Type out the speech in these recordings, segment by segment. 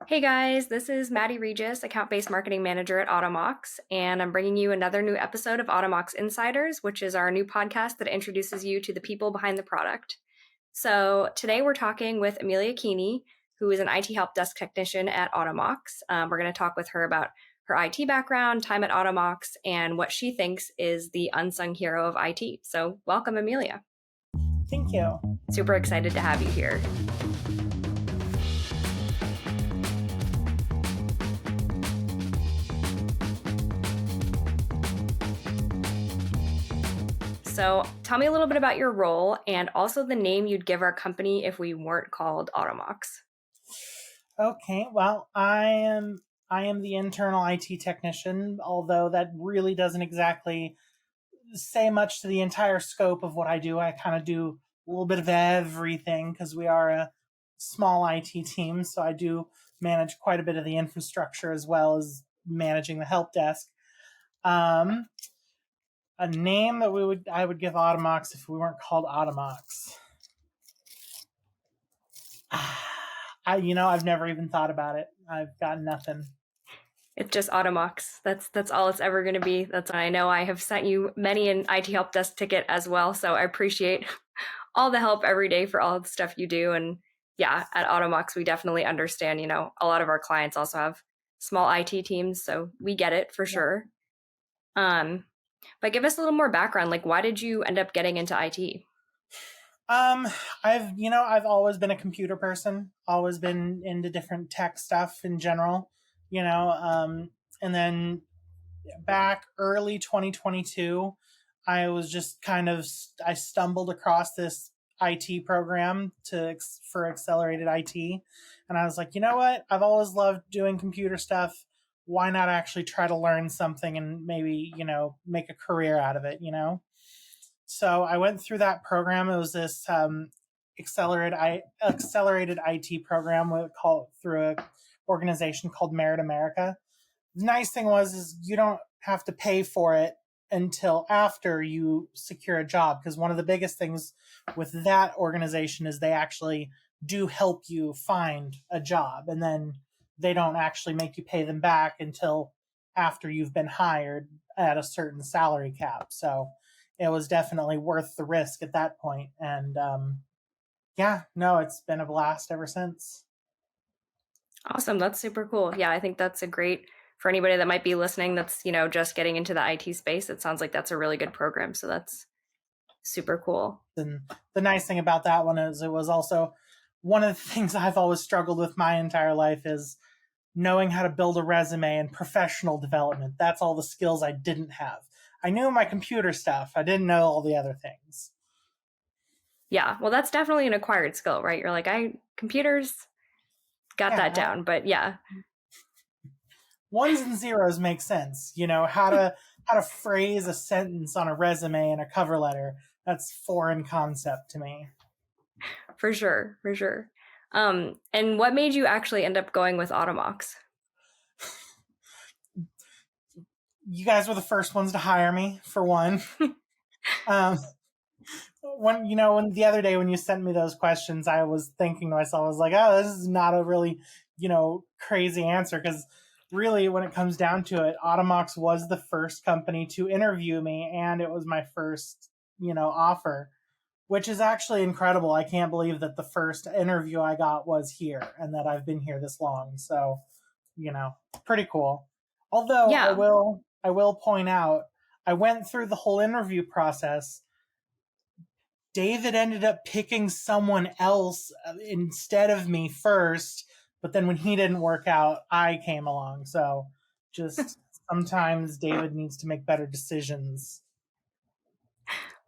Hey guys, this is Maddie Regis, account-based marketing manager at Automox, and I'm bringing you another new episode of Automox Insiders, which is our new podcast that introduces you to the people behind the product. So today we're talking with Emilia Keeney, who is an IT HelpDesk Technician at Automox. We're going to talk with her about her IT background, time at Automox, and what she thinks is the unsung hero of IT. So welcome, Emilia. Thank you. Super excited to have you here. So tell me a little bit about your role and also the name you'd give our company if we weren't called Automox. Okay, well, I am the internal IT technician, although that really doesn't exactly say much to the entire scope of what I do. I kind of do a little bit of everything because we are a small IT team, so I do manage quite a bit of the infrastructure as well as managing the help desk. A name that I would give Automox if we weren't called Automox. I've never even thought about it. I've got nothing. It's just Automox. That's all it's ever going to be. I know I have sent you many an IT help desk ticket as well, so I appreciate all the help every day for all the stuff you do. And yeah, at Automox, we definitely understand, a lot of our clients also have small IT teams, so we get it for sure. But give us a little more background. Like, why did you end up getting into IT? I've always been a computer person, always been into different tech stuff in general, and then back early 2022, I stumbled across this IT program for accelerated IT. And I was like, you know what? I've always loved doing computer stuff. Why not actually try to learn something and maybe, make a career out of it, So I went through that program. It was this accelerated IT program through an organization called Merit America. The nice thing is you don't have to pay for it until after you secure a job, because one of the biggest things with that organization is they actually do help you find a job, and then they don't actually make you pay them back until after you've been hired at a certain salary cap. So it was definitely worth the risk at that point. And it's been a blast ever since. Awesome. That's super cool. Yeah, I think that's a great for anybody that might be listening that's, just getting into the IT space. It sounds like that's a really good program. So that's super cool. And the nice thing about that one is it was also one of the things I've always struggled with my entire life is knowing how to build a resume and professional development. That's all the skills I didn't have. I knew my computer stuff. I didn't know all the other things. Yeah, well, that's definitely an acquired skill, right? You're like, computers got that down, but yeah. Ones and zeros make sense. How to phrase a sentence on a resume and a cover letter. That's foreign concept to me. For sure. And what made you actually end up going with Automox? You guys were the first ones to hire me, for one. When the other day when you sent me those questions, I was thinking to myself, I was like, oh, this is not a really, crazy answer, because really when it comes down to it, Automox was the first company to interview me, and it was my first, offer, which is actually incredible. I can't believe that the first interview I got was here and that I've been here this long. So, pretty cool. Although yeah. I will point out, I went through the whole interview process. David ended up picking someone else instead of me first, but then when he didn't work out, I came along. So just sometimes David needs to make better decisions.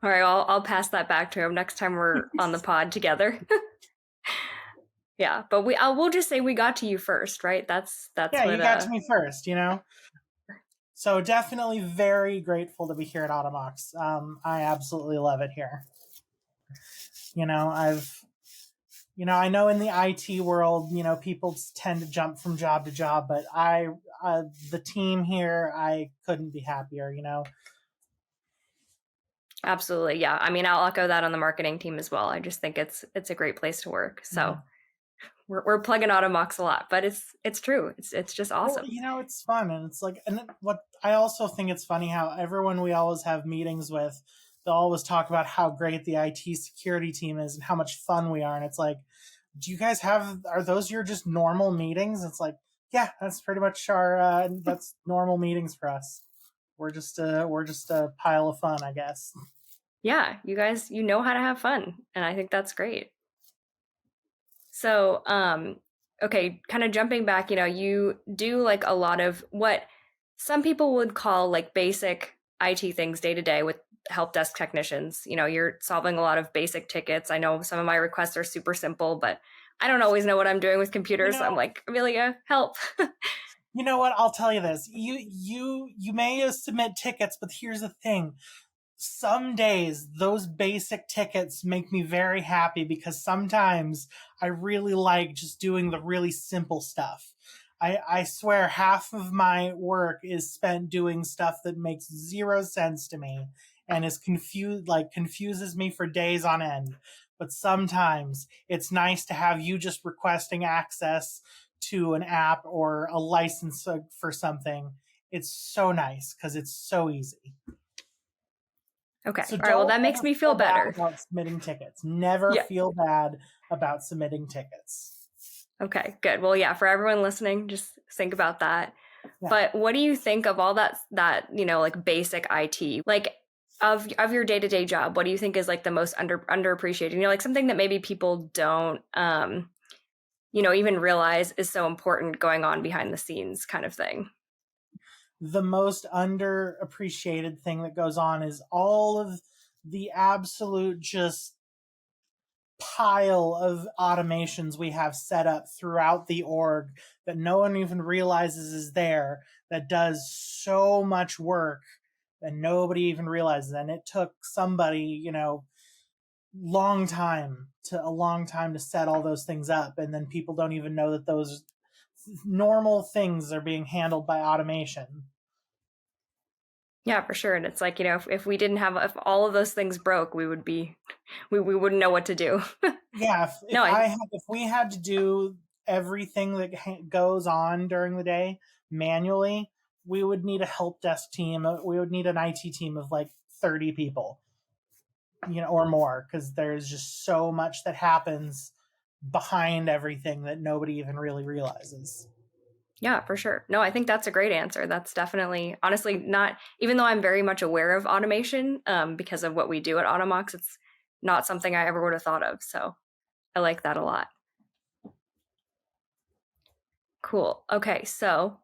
All right, I'll pass that back to him next time we're on the pod together. Yeah, but we'll just say we got to you first, right? That's you got to me first, So definitely very grateful to be here at Automox. I absolutely love it here. I know in the IT world, people tend to jump from job to job, but the team here, I couldn't be happier, Absolutely. Yeah. I mean, I'll echo that on the marketing team as well. I just think it's a great place to work. So we're plugging Automox a lot, but it's true. It's just awesome. Well, it's fun, and it's like, and what I also think it's funny how everyone we always have meetings with, they'll always talk about how great the IT security team is and how much fun we are, and it's like, do you guys are those your just normal meetings? It's like, yeah, that's pretty much that's normal meetings for us. We're just a pile of fun, I guess. Yeah, you guys, you know how to have fun, and I think that's great. So, okay, kind of jumping back, you do like a lot of what some people would call like basic IT things day to day with help desk technicians. You're solving a lot of basic tickets. I know some of my requests are super simple, but I don't always know what I'm doing with computers. So I'm like, Emilia, help. You know what? I'll tell you this. You may submit tickets, but here's the thing. Some days those basic tickets make me very happy because sometimes I really like just doing the really simple stuff. I swear half of my work is spent doing stuff that makes zero sense to me and confuses me for days on end. But sometimes it's nice to have you just requesting access to an app or a license for something. It's so nice because it's so easy. Okay. So All right. Well, don't that makes ever me feel bad better. about submitting tickets. Never Yeah. feel bad about submitting tickets. Okay, good. Well, yeah, for everyone listening, just think about that. Yeah. But what do you think of all that like basic IT? Like of your day-to-day job, what do you think is like the most underappreciated? Like something that maybe people don't even realize is so important going on behind the scenes kind of thing. The most underappreciated thing that goes on is all of the absolute just pile of automations we have set up throughout the org that no one even realizes is there, that does so much work that nobody even realizes. And it took somebody, a long time to set all those things up, and then people don't even know that those normal things are being handled by automation. Yeah, for sure. And it's like, if we didn't have, if all of those things broke, we wouldn't know what to do. Yeah, if we had to do everything that goes on during the day manually, we would need a help desk team. We would need an IT team of like 30 people, or more, because there's just so much that happens behind everything that nobody even really realizes. Yeah, for sure. No, I think that's a great answer. That's definitely, honestly, not, even though I'm very much aware of automation because of what we do at Automox, it's not something I ever would have thought of. So I like that a lot. Cool. Okay, so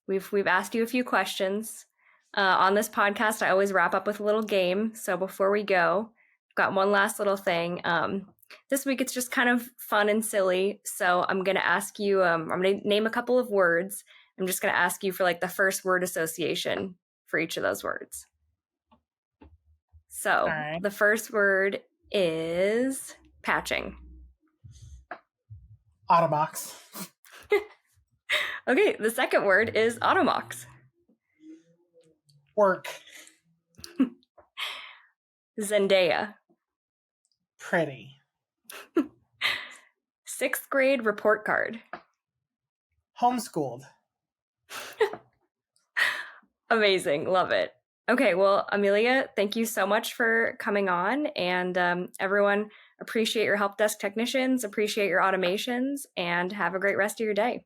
we've asked you a few questions. On this podcast, I always wrap up with a little game. So before we go, I've got one last little thing. This week it's just kind of fun and silly. So I'm going to ask you, I'm going to name a couple of words. I'm just going to ask you for like the first word association for each of those words. So right. The first word is patching. Automox. Okay, the second word is Automox. Work. Zendaya. Pretty. 6th grade report card. Homeschooled. Amazing. Love it. Okay, well, Emilia, thank you so much for coming on. And everyone, appreciate your help desk technicians, appreciate your automations, and have a great rest of your day.